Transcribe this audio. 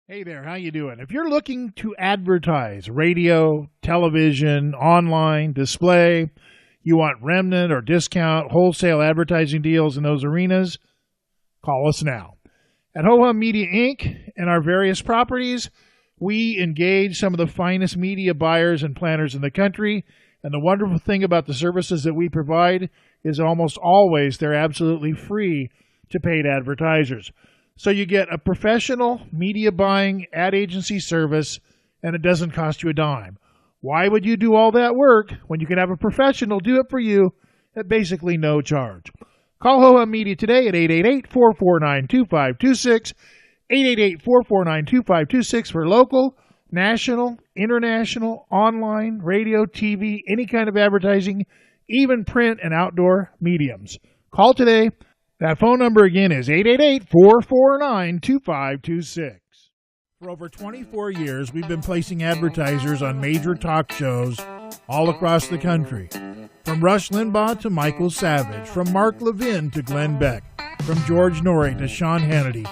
Hey there, how you doing? If you're looking to advertise radio, television, online, display, you want remnant or discount wholesale advertising deals in those arenas, call us now. At Ho Hum Media Inc. and our various properties, we engage some of the finest media buyers and planners in the country, and the wonderful thing about the services that we provide is almost always they're absolutely free to paid advertisers. So you get a professional media buying ad agency service, and it doesn't cost you a dime. Why would you do all that work when you can have a professional do it for you at basically no charge? Call Ho Hum Media today at 888-449-2526, 888-449-2526 for local, national, international, online, radio, TV, any kind of advertising, even print and outdoor mediums. Call today. That phone number again is 888-449-2526. For over 24 years, we've been placing advertisers on major talk shows all across the country. From Rush Limbaugh to Michael Savage, from Mark Levin to Glenn Beck, from George Norrie to Sean Hannity,